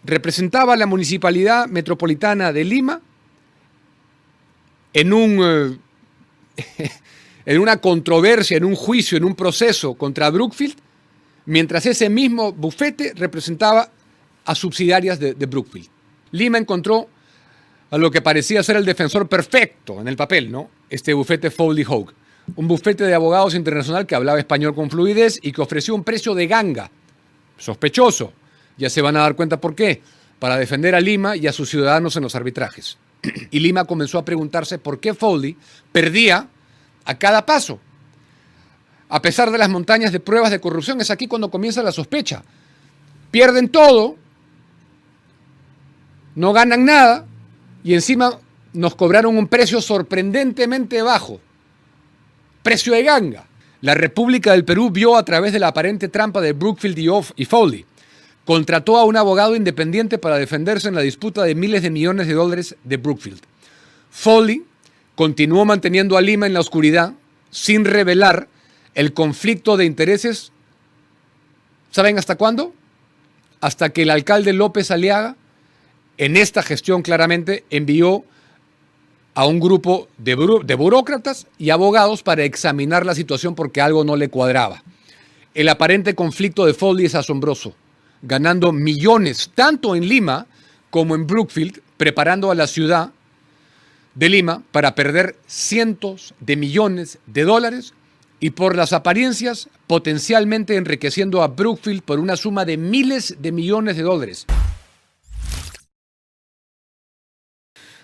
representaba a la Municipalidad Metropolitana de Lima en una controversia, en un juicio, en un proceso contra Brookfield, mientras ese mismo bufete representaba a subsidiarias de Brookfield. Lima encontró a lo que parecía ser el defensor perfecto en el papel, ¿no? Este bufete Foley Hoag, un bufete de abogados internacional que hablaba español con fluidez y que ofreció un precio de ganga, sospechoso. Ya se van a dar cuenta por qué, para defender a Lima y a sus ciudadanos en los arbitrajes. Y Lima comenzó a preguntarse por qué Foley perdía a cada paso. A pesar de las montañas de pruebas de corrupción, es aquí cuando comienza la sospecha. Pierden todo, no ganan nada y encima nos cobraron un precio sorprendentemente bajo. Precio de ganga. La República del Perú vio a través de la aparente trampa de Brookfield y Foley. Contrató a un abogado independiente para defenderse en la disputa de miles de millones de dólares de Brookfield. Foley continuó manteniendo a Lima en la oscuridad sin revelar el conflicto de intereses. ¿Saben hasta cuándo? Hasta que el alcalde López Aliaga, en esta gestión claramente, envió a un grupo de burócratas y abogados para examinar la situación porque algo no le cuadraba. El aparente conflicto de Foley es asombroso, ganando millones tanto en Lima como en Brookfield, preparando a la ciudad de Lima para perder cientos de millones de dólares y por las apariencias potencialmente enriqueciendo a Brookfield por una suma de miles de millones de dólares.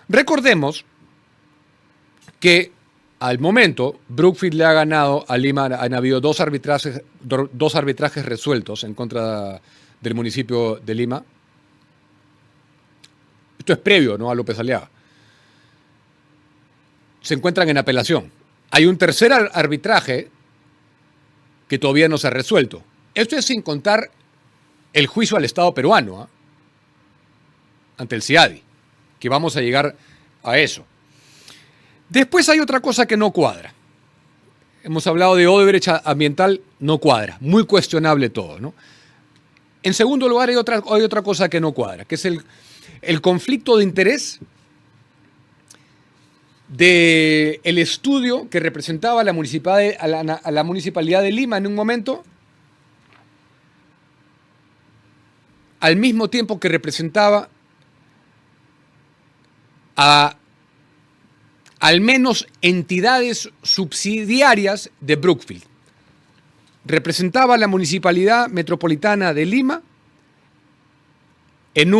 Recordemos que al momento Brookfield le ha ganado a Lima, han habido dos arbitrajes resueltos en contra del municipio de Lima. Esto es previo, ¿no?, a López Aliaga. Se encuentran en apelación. Hay un tercer arbitraje que todavía no se ha resuelto. Esto es sin contar el juicio al Estado peruano, ante el CIADI, que vamos a llegar a eso. Después hay otra cosa que no cuadra. Hemos hablado de Odebrecht ambiental, no cuadra. Muy cuestionable todo, ¿no? En segundo lugar, hay otra cosa que no cuadra, que es el conflicto de interés del estudio que representaba a la Municipalidad de Lima en un momento, al mismo tiempo que representaba a al menos entidades subsidiarias de Brookfield. Representaba a la Municipalidad Metropolitana de Lima en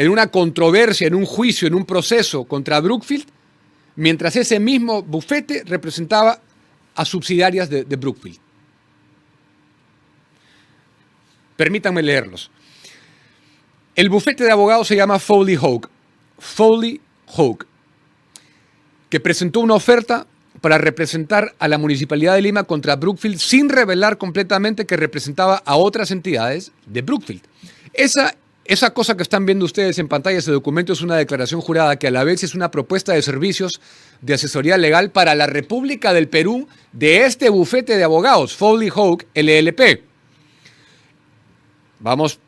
una controversia, en un juicio, en un proceso contra Brookfield, mientras ese mismo bufete representaba a subsidiarias de Brookfield. Permítanme leerlos. El bufete de abogados se llama Foley Hoag. Foley Hoag, que presentó una oferta para representar a la Municipalidad de Lima contra Brookfield sin revelar completamente que representaba a otras entidades de Brookfield. Esa cosa que están viendo ustedes en pantalla, ese documento, es una declaración jurada que a la vez es una propuesta de servicios de asesoría legal para la República del Perú de este bufete de abogados, Foley Hoag LLP. Vamos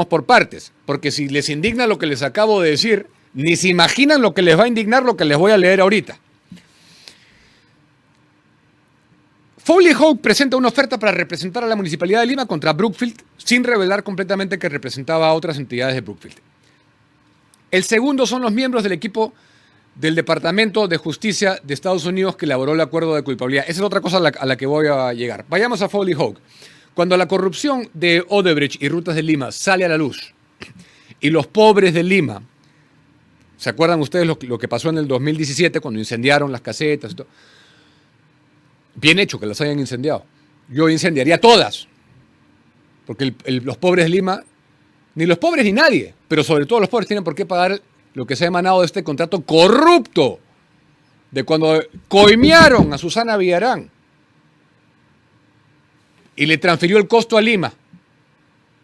por partes, porque si les indigna lo que les acabo de decir, ni se imaginan lo que les va a indignar lo que les voy a leer ahorita. Foley Hoag presenta una oferta para representar a la Municipalidad de Lima contra Brookfield sin revelar completamente que representaba a otras entidades de Brookfield. El segundo son los miembros del equipo del Departamento de Justicia de Estados Unidos que elaboró el acuerdo de culpabilidad. Esa es otra cosa a la que voy a llegar. Vayamos a Foley Hoag. Cuando la corrupción de Odebrecht y Rutas de Lima sale a la luz y los pobres de Lima, ¿se acuerdan ustedes lo que pasó en el 2017 cuando incendiaron las casetas y todo? Bien hecho que las hayan incendiado. Yo incendiaría todas, porque los pobres de Lima, ni los pobres ni nadie, pero sobre todo los pobres tienen por qué pagar lo que se ha emanado de este contrato corrupto de cuando coimearon a Susana Villarán y le transfirió el costo a Lima.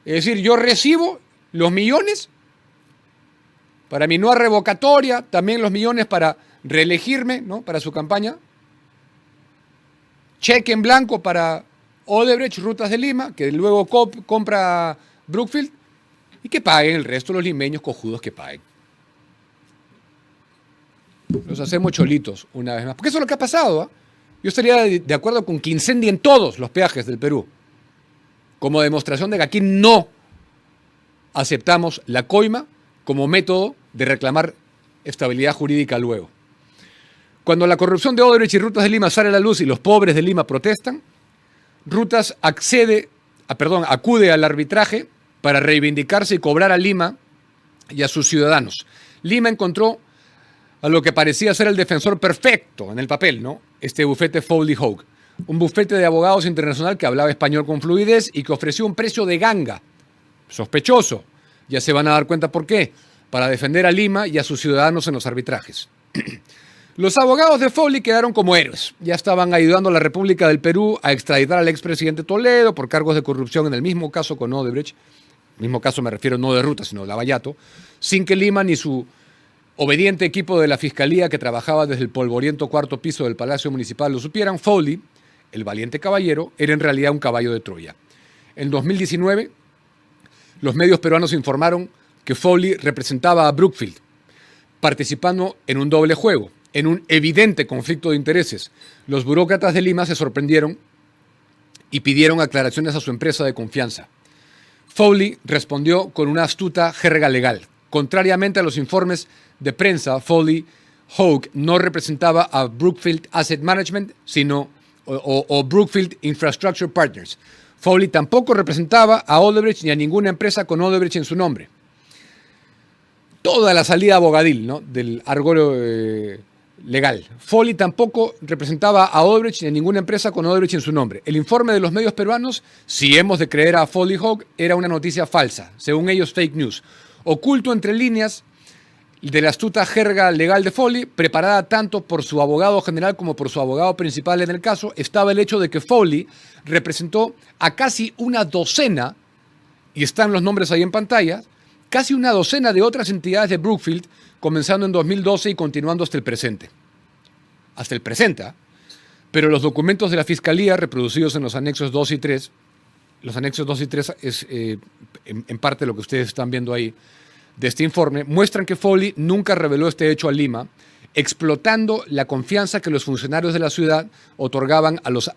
Es decir, yo recibo los millones para mi nueva revocatoria, también los millones para reelegirme, ¿no?, para su campaña. Cheque en blanco para Odebrecht, Rutas de Lima, que luego compra Brookfield, y que paguen el resto de los limeños cojudos que paguen. Los hacemos cholitos una vez más. Porque eso es lo que ha pasado. Yo estaría de acuerdo con que incendien todos los peajes del Perú, como demostración de que aquí no aceptamos la coima como método de reclamar estabilidad jurídica luego. Cuando la corrupción de Odebrecht y Rutas de Lima sale a la luz y los pobres de Lima protestan, Rutas acude al arbitraje para reivindicarse y cobrar a Lima y a sus ciudadanos. Lima encontró a lo que parecía ser el defensor perfecto en el papel, ¿no? Este bufete Foley Hoag, un bufete de abogados internacional que hablaba español con fluidez y que ofreció un precio de ganga, sospechoso. Ya se van a dar cuenta por qué, para defender a Lima y a sus ciudadanos en los arbitrajes. Los abogados de Foley quedaron como héroes. Ya estaban ayudando a la República del Perú a extraditar al expresidente Toledo por cargos de corrupción en el mismo caso con Odebrecht. Mismo caso me refiero no de Ruta, sino de Lavallato, sin que Lima ni su obediente equipo de la Fiscalía que trabajaba desde el polvoriento cuarto piso del Palacio Municipal lo supieran. Foley, el valiente caballero, era en realidad un caballo de Troya. En 2019, los medios peruanos informaron que Foley representaba a Brookfield, participando en un doble juego, en un evidente conflicto de intereses. Los burócratas de Lima se sorprendieron y pidieron aclaraciones a su empresa de confianza. Foley respondió con una astuta jerga legal. Contrariamente a los informes de prensa, Foley Hoag no representaba a Brookfield Asset Management, o Brookfield Infrastructure Partners. Foley tampoco representaba a Odebrecht ni a ninguna empresa con Odebrecht en su nombre. Toda la salida abogadil, ¿no?, del argot legal. Foley tampoco representaba a Odebrecht ni a ninguna empresa con Odebrecht en su nombre. El informe de los medios peruanos, si hemos de creer a Foley Hoag, era una noticia falsa, según ellos fake news. Oculto entre líneas de la astuta jerga legal de Foley, preparada tanto por su abogado general como por su abogado principal en el caso, estaba el hecho de que Foley representó a casi una docena, y están los nombres ahí en pantalla, casi una docena de otras entidades de Brookfield, comenzando en 2012 y continuando hasta el presente. Hasta el presente, ¿eh? Pero los documentos de la Fiscalía, reproducidos en los anexos 2 y 3, los anexos 2 y 3 es en parte lo que ustedes están viendo ahí, de este informe, muestran que Foley nunca reveló este hecho a Lima, explotando la confianza que los funcionarios de la ciudad otorgaban a los,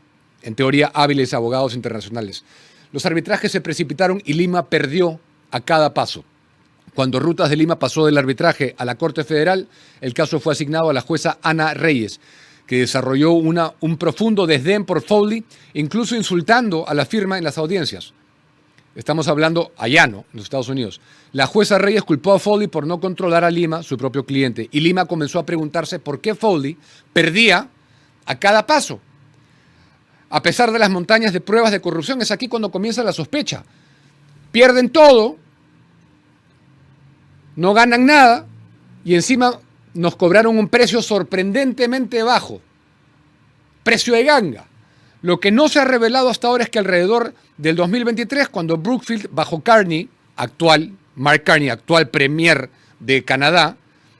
en teoría, hábiles abogados internacionales. Los arbitrajes se precipitaron y Lima perdió a cada paso. Cuando Rutas de Lima pasó del arbitraje a la Corte Federal, el caso fue asignado a la jueza Ana Reyes, que desarrolló un profundo desdén por Foley, incluso insultando a la firma en las audiencias. Estamos hablando allá, ¿no?, en los Estados Unidos. La jueza Reyes culpó a Foley por no controlar a Lima, su propio cliente, y Lima comenzó a preguntarse por qué Foley perdía a cada paso. A pesar de las montañas de pruebas de corrupción, es aquí cuando comienza la sospecha. Pierden todo, no ganan nada, y encima nos cobraron un precio sorprendentemente bajo. Precio de ganga. Lo que no se ha revelado hasta ahora es que alrededor del 2023, cuando Brookfield, bajo Mark Carney, actual premier de Canadá,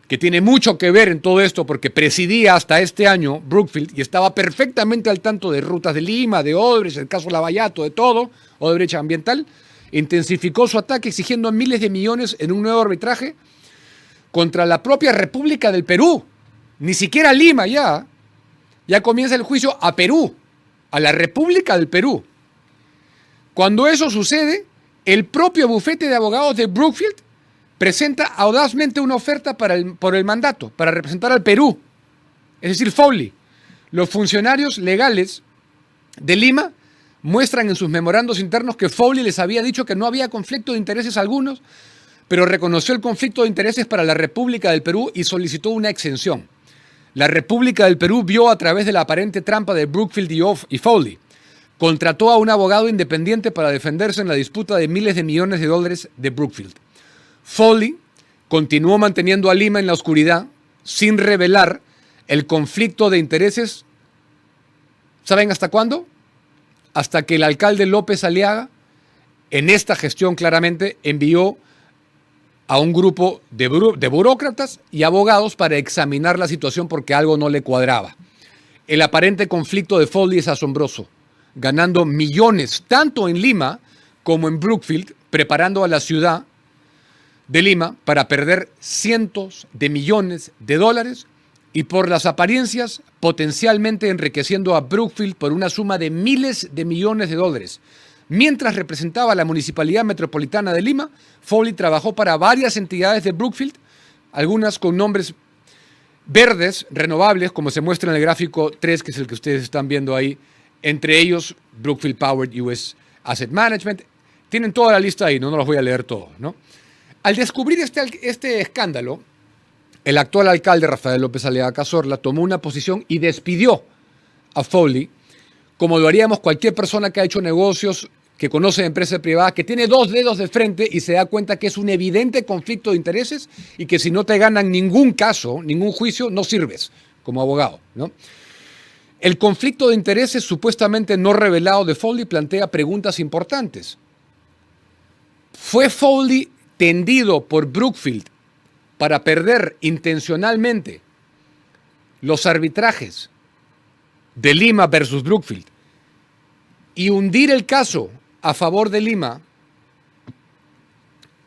que tiene mucho que ver en todo esto porque presidía hasta este año Brookfield y estaba perfectamente al tanto de Rutas de Lima, de Odebrecht, el caso Lavallato, de todo, Odebrecht ambiental, intensificó su ataque exigiendo miles de millones en un nuevo arbitraje contra la propia República del Perú. Ni siquiera Lima ya. Ya comienza el juicio a Perú, a la República del Perú. Cuando eso sucede, el propio bufete de abogados de Brookfield presenta audazmente una oferta por el mandato, para representar al Perú. Es decir, Foley. Los funcionarios legales de Lima muestran en sus memorandos internos que Foley les había dicho que no había conflicto de intereses algunos, pero reconoció el conflicto de intereses para la República del Perú y solicitó una exención. La República del Perú vio a través de la aparente trampa de Brookfield y Foley. Contrató a un abogado independiente para defenderse en la disputa de miles de millones de dólares de Brookfield. Foley continuó manteniendo a Lima en la oscuridad sin revelar el conflicto de intereses. ¿Saben hasta cuándo? Hasta que el alcalde López Aliaga, en esta gestión claramente, envió a un grupo de burócratas y abogados para examinar la situación porque algo no le cuadraba. El aparente conflicto de Foley es asombroso, ganando millones tanto en Lima como en Brookfield preparando a la ciudad de Lima para perder cientos de millones de dólares y por las apariencias potencialmente enriqueciendo a Brookfield por una suma de miles de millones de dólares. Mientras representaba a la Municipalidad Metropolitana de Lima, Foley trabajó para varias entidades de Brookfield, algunas con nombres verdes, renovables, como se muestra en el gráfico 3, que es el que ustedes están viendo ahí, entre ellos Brookfield Power US Asset Management. Tienen toda la lista ahí, no los voy a leer todos, ¿no? Al descubrir este escándalo, el actual alcalde Rafael López Aliaga Cazorla tomó una posición y despidió a Foley, como lo haríamos cualquier persona que ha hecho negocios, que conoce empresas privadas, que tiene dos dedos de frente y se da cuenta que es un evidente conflicto de intereses y que si no te ganan ningún caso, ningún juicio, no sirves como abogado, ¿no? El conflicto de intereses supuestamente no revelado de Foley plantea preguntas importantes. ¿Fue Foley tendido por Brookfield para perder intencionalmente los arbitrajes de Lima versus Brookfield y hundir el caso a favor de Lima,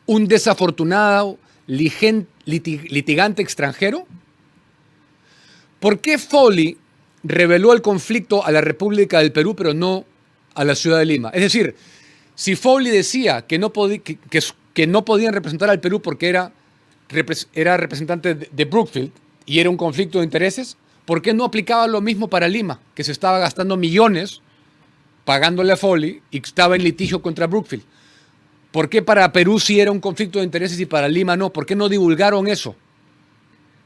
un desafortunado litigante extranjero? ¿Por qué Foley reveló el conflicto a la República del Perú pero no a la ciudad de Lima? Es decir, si Foley decía que no podían representar al Perú porque era representante de Brookfield y era un conflicto de intereses, ¿por qué no aplicaba lo mismo para Lima, que se estaba gastando millones pagándole a Foley y estaba en litigio contra Brookfield? ¿Por qué para Perú sí era un conflicto de intereses y para Lima no? ¿Por qué no divulgaron eso?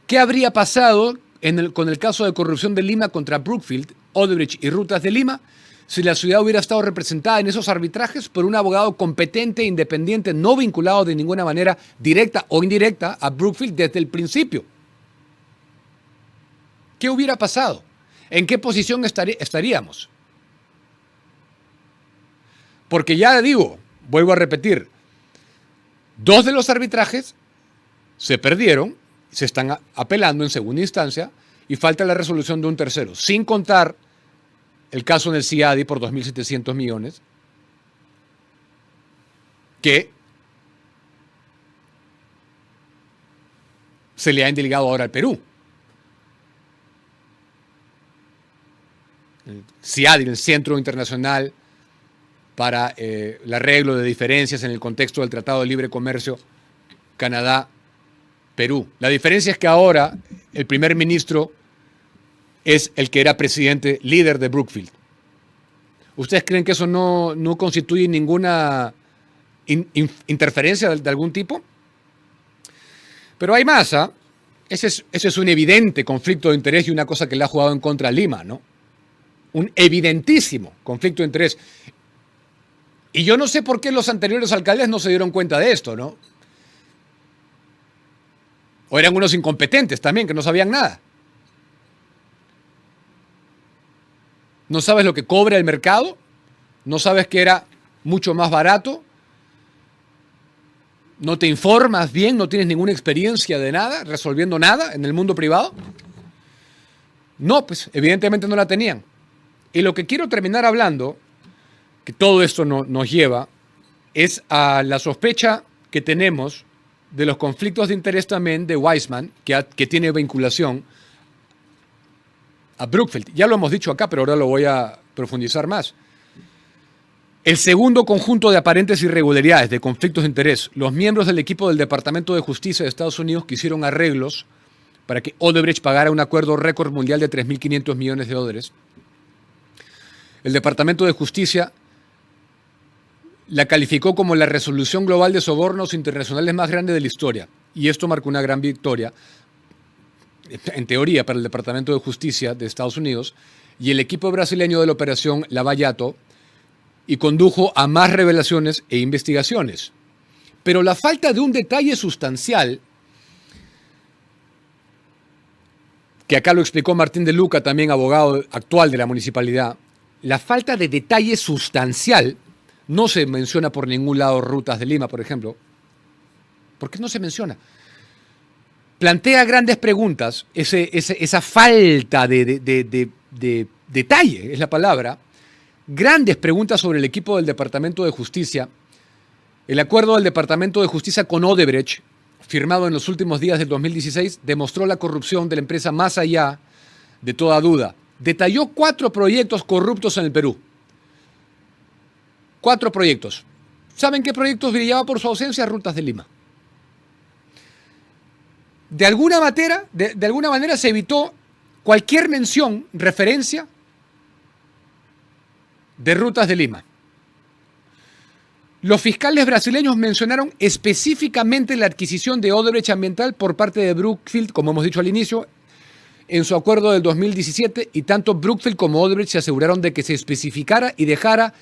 ¿Qué habría pasado con el caso de corrupción de Lima contra Brookfield, Odebrecht y Rutas de Lima si la ciudad hubiera estado representada en esos arbitrajes por un abogado competente, independiente, no vinculado de ninguna manera directa o indirecta a Brookfield desde el principio? ¿Qué hubiera pasado? ¿En qué posición estaríamos? Porque ya digo, vuelvo a repetir, dos de los arbitrajes se perdieron, se están apelando en segunda instancia y falta la resolución de un tercero, sin contar el caso en el CIADI por 2.700 millones, que se le ha indelegado ahora al Perú. El CIADI, el Centro Internacional para el arreglo de diferencias en el contexto del Tratado de Libre Comercio Canadá-Perú. La diferencia es que ahora el primer ministro es el que era presidente líder de Brookfield. ¿Ustedes creen que eso no constituye ninguna interferencia de algún tipo? Pero hay más, ¿ah? Ese es un evidente conflicto de interés y una cosa que le ha jugado en contra a Lima, ¿no? Un evidentísimo conflicto de interés. Y yo no sé por qué los anteriores alcaldes no se dieron cuenta de esto, ¿no? O eran unos incompetentes también, que no sabían nada. ¿No sabes lo que cobra el mercado? ¿No sabes que era mucho más barato? ¿No te informas bien? ¿No tienes ninguna experiencia de nada, resolviendo nada en el mundo privado? No, pues evidentemente no la tenían. Y lo que quiero terminar hablando, que todo esto nos lleva, es a la sospecha que tenemos de los conflictos de interés también de Weissman, que tiene vinculación a Brookfield. Ya lo hemos dicho acá, pero ahora lo voy a profundizar más. El segundo conjunto de aparentes irregularidades, de conflictos de interés, los miembros del equipo del Departamento de Justicia de Estados Unidos que hicieron arreglos para que Odebrecht pagara un acuerdo récord mundial de 3.500 millones de dólares. El Departamento de Justicia la calificó como la resolución global de sobornos internacionales más grande de la historia. Y esto marcó una gran victoria, en teoría, para el Departamento de Justicia de Estados Unidos y el equipo brasileño de la operación Lava Jato, y condujo a más revelaciones e investigaciones. Pero la falta de un detalle sustancial, que acá lo explicó Martín de Luca, también abogado actual de la municipalidad, la falta de detalle sustancial, no se menciona por ningún lado Rutas de Lima, por ejemplo. ¿Por qué no se menciona? Plantea grandes preguntas, esa falta de detalle, es la palabra, grandes preguntas sobre el equipo del Departamento de Justicia El acuerdo del Departamento de Justicia con Odebrecht, firmado en los últimos días del 2016, demostró la corrupción de la empresa más allá de toda duda. Detalló 4 proyectos corruptos en el Perú. 4 proyectos. ¿Saben qué proyectos brillaba por su ausencia? Rutas de Lima. De alguna manera se evitó cualquier mención, referencia de Rutas de Lima. Los fiscales brasileños mencionaron específicamente la adquisición de Odebrecht Ambiental por parte de Brookfield, como hemos dicho al inicio, en su acuerdo del 2017, y tanto Brookfield como Odebrecht se aseguraron de que se especificara y dejara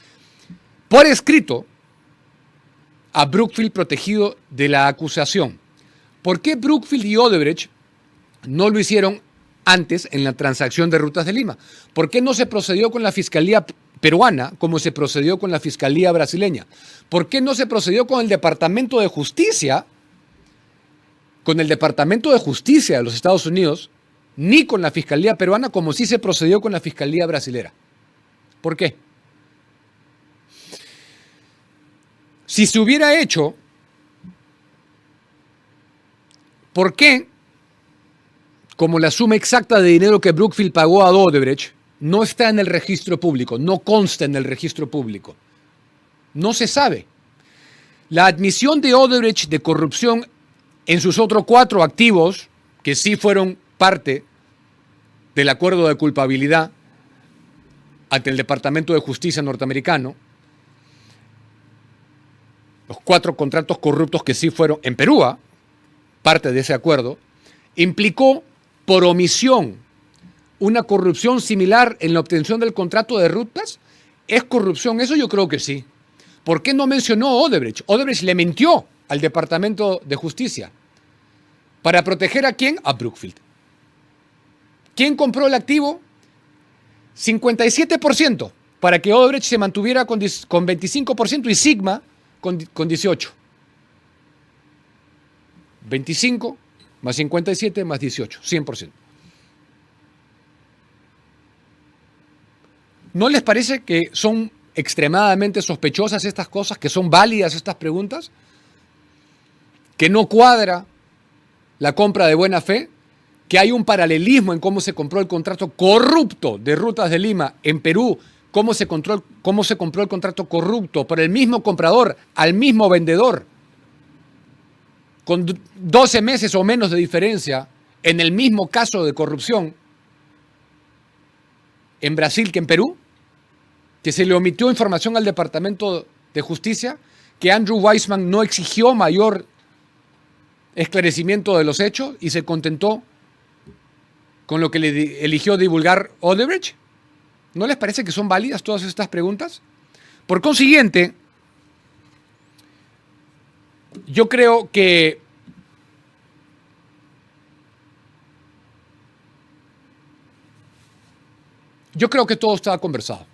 por escrito a Brookfield protegido de la acusación. ¿Por qué Brookfield y Odebrecht no lo hicieron antes en la transacción de Rutas de Lima? ¿Por qué no se procedió con la Fiscalía peruana como se procedió con la Fiscalía brasileña? ¿Por qué no se procedió con el Departamento de Justicia, de los Estados Unidos, ni con la Fiscalía peruana como sí se procedió con la Fiscalía brasilera? ¿Por qué? Si se hubiera hecho, ¿por qué, como la suma exacta de dinero que Brookfield pagó a Odebrecht, no está en el registro público, no consta en el registro público? No se sabe. La admisión de Odebrecht de corrupción en sus otros 4 activos, que sí fueron parte del acuerdo de culpabilidad ante el Departamento de Justicia norteamericano, los 4 contratos corruptos que sí fueron en Perú, parte de ese acuerdo, implicó por omisión una corrupción similar en la obtención del contrato de rutas. ¿Es corrupción eso? Yo creo que sí. ¿Por qué no mencionó Odebrecht? Odebrecht le mintió al Departamento de Justicia. ¿Para proteger a quién? A Brookfield. ¿Quién compró el activo? 57%, para que Odebrecht se mantuviera con 25% y Sigma con 18%. 25 más 57 más 18, 100%. ¿No les parece que son extremadamente sospechosas estas cosas, que son válidas estas preguntas? ¿Que no cuadra la compra de buena fe? ¿Que hay un paralelismo en cómo se compró el contrato corrupto de Rutas de Lima en Perú? ¿Cómo se compró el contrato corrupto por el mismo comprador al mismo vendedor, con 12 meses o menos de diferencia en el mismo caso de corrupción en Brasil que en Perú? Que se le omitió información al Departamento de Justicia, que Andrew Weissman no exigió mayor esclarecimiento de los hechos y se contentó con lo que le eligió divulgar Odebrecht. ¿No les parece que son válidas todas estas preguntas? Por consiguiente, yo creo que todo estaba conversado.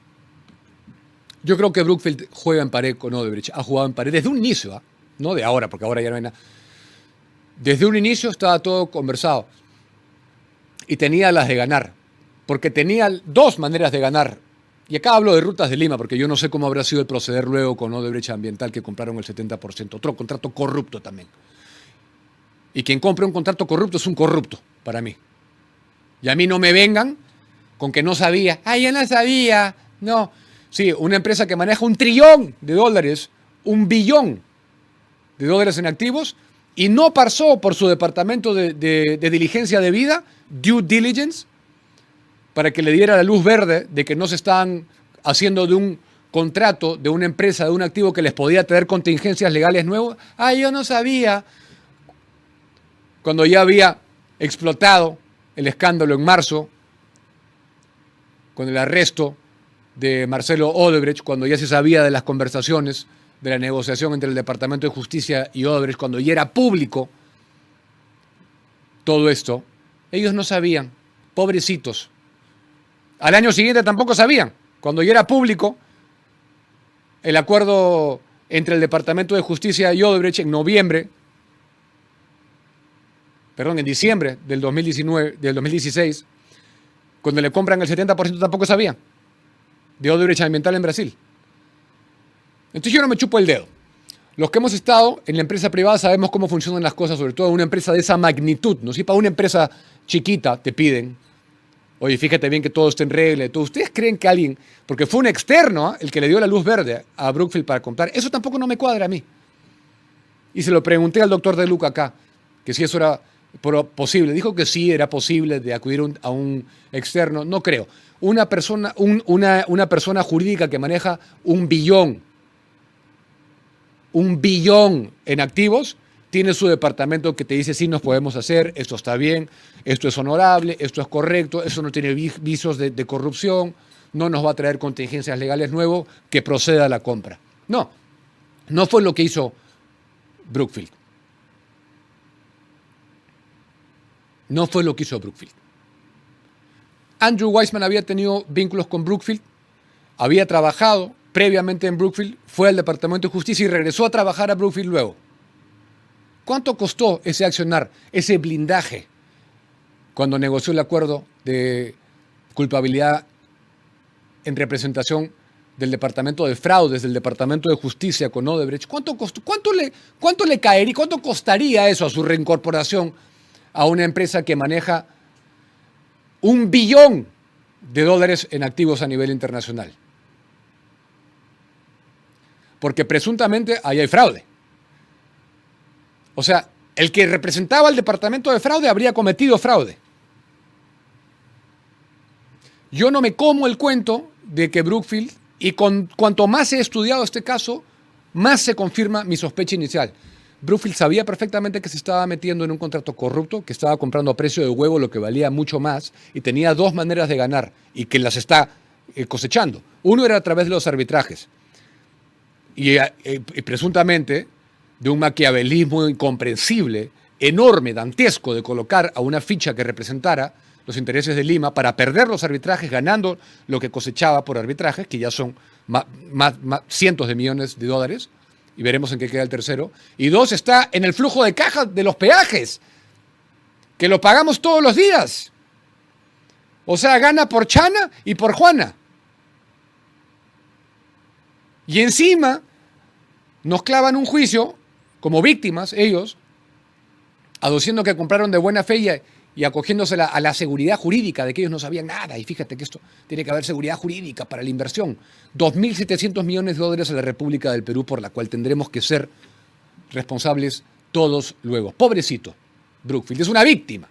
Yo creo que Brookfield juega en pared con Odebrecht, ha jugado en pared desde un inicio, no de ahora, porque ahora ya no hay nada. Desde un inicio estaba todo conversado y tenía las de ganar, porque tenía 2 maneras de ganar. Y acá hablo de Rutas de Lima, porque yo no sé cómo habrá sido el proceder luego con Odebrecht Ambiental, que compraron el 70%, otro contrato corrupto también. Y quien compra un contrato corrupto es un corrupto, para mí. Y a mí no me vengan con que no sabía. ¡Ay, ya no sabía! No. Sí, una empresa que maneja $1 trillón, $1 billón en activos, y no pasó por su departamento de diligencia debida, due diligence, para que le diera la luz verde de que no se estaban haciendo de un contrato, de una empresa, de un activo que les podía traer contingencias legales nuevas. ¡Ay, yo no sabía! Cuando ya había explotado el escándalo en marzo, con el arresto de Marcelo Odebrecht, cuando ya se sabía de las conversaciones, de la negociación entre el Departamento de Justicia y Odebrecht, cuando ya era público todo esto, ellos no sabían, pobrecitos. Al año siguiente tampoco sabían, cuando ya era público el acuerdo entre el Departamento de Justicia y Odebrecht en diciembre del 2016, cuando le compran el 70% tampoco sabían de Odebrecht Ambiental en Brasil. Entonces yo no me chupo el dedo. Los que hemos estado en la empresa privada sabemos cómo funcionan las cosas, sobre todo en una empresa de esa magnitud, ¿no? Si para una empresa chiquita te piden, oye, fíjate bien que todo esté en regla y todo. ¿Ustedes creen que alguien, porque fue un externo el que le dio la luz verde a Brookfield para comprar? Eso tampoco no me cuadra a mí. Y se lo pregunté al doctor De Luca acá, que si eso era posible. Dijo que sí, era posible de acudir a un externo. No creo. Una persona jurídica que maneja un billón en activos, tiene su departamento que te dice sí nos podemos hacer, esto está bien, esto es honorable, esto es correcto, eso no tiene visos de corrupción, no nos va a traer contingencias legales nuevos, que proceda a la compra. No fue lo que hizo Brookfield. No fue lo que hizo Brookfield. Andrew Weissman había tenido vínculos con Brookfield, había trabajado previamente en Brookfield, fue al Departamento de Justicia y regresó a trabajar a Brookfield luego. ¿Cuánto costó ese accionar, ese blindaje, cuando negoció el acuerdo de culpabilidad en representación del Departamento de Fraudes, del Departamento de Justicia con Odebrecht? ¿Cuánto costó? ¿Cuánto le caería? ¿Cuánto costaría eso a su reincorporación a una empresa que maneja $1 billón en activos a nivel internacional? Porque presuntamente ahí hay fraude. O sea, el que representaba al departamento de fraude habría cometido fraude. Yo no me como el cuento de que Brookfield, y cuanto más he estudiado este caso, más se confirma mi sospecha inicial. Brookfield sabía perfectamente que se estaba metiendo en un contrato corrupto, que estaba comprando a precio de huevo lo que valía mucho más, y tenía dos maneras de ganar, y que las está cosechando. Uno era a través de los arbitrajes. Y presuntamente de un maquiavelismo incomprensible, enorme, dantesco, de colocar a una ficha que representara los intereses de Lima para perder los arbitrajes, ganando lo que cosechaba por arbitrajes, que ya son cientos de millones de dólares, y veremos en qué queda el tercero. Y dos, está en el flujo de caja de los peajes, que lo pagamos todos los días. O sea, gana por Chana y por Juana. Y encima nos clavan un juicio como víctimas, ellos, aduciendo que compraron de buena fe y acogiéndose a la seguridad jurídica de que ellos no sabían nada. Y fíjate que esto tiene que haber seguridad jurídica para la inversión. 2.700 millones de dólares a la República del Perú, por la cual tendremos que ser responsables todos luego. Pobrecito Brookfield, es una víctima.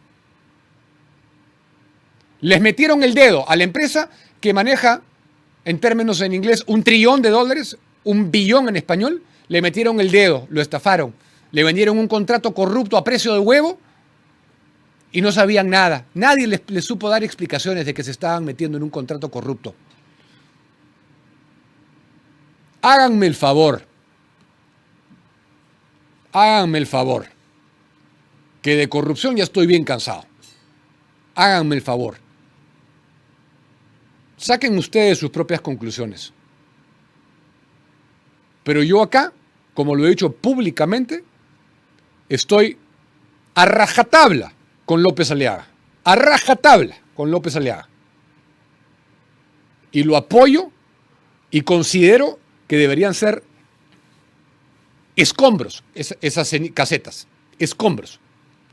Les metieron el dedo a la empresa que maneja, en términos en inglés, $1 trillón, $1 billón en español. Le metieron el dedo, lo estafaron, le vendieron un contrato corrupto a precio de huevo y no sabían nada. Nadie les supo dar explicaciones de que se estaban metiendo en un contrato corrupto. Háganme el favor, que de corrupción ya estoy bien cansado. Háganme el favor. Saquen ustedes sus propias conclusiones. Pero yo acá, como lo he dicho públicamente, estoy a rajatabla con López Aliaga. A rajatabla con López Aliaga. Y lo apoyo y considero que deberían ser escombros esas casetas. Escombros.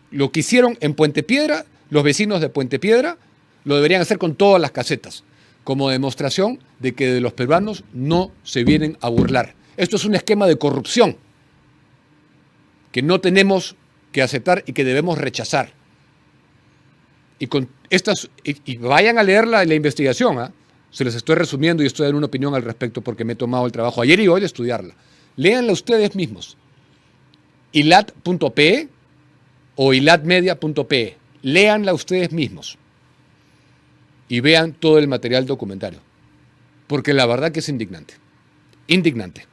Lo que hicieron en Puente Piedra, los vecinos de Puente Piedra, lo deberían hacer con todas las casetas, como demostración de que de los peruanos no se vienen a burlar. Esto es un esquema de corrupción que no tenemos que aceptar y que debemos rechazar. Y con estas, y vayan a leer la investigación, ¿eh? Se les estoy resumiendo y estoy dando una opinión al respecto porque me he tomado el trabajo ayer y hoy de estudiarla. Léanla ustedes mismos. ilat.pe o ilatmedia.pe. Léanla ustedes mismos y vean todo el material documentario, porque la verdad que es indignante. Indignante.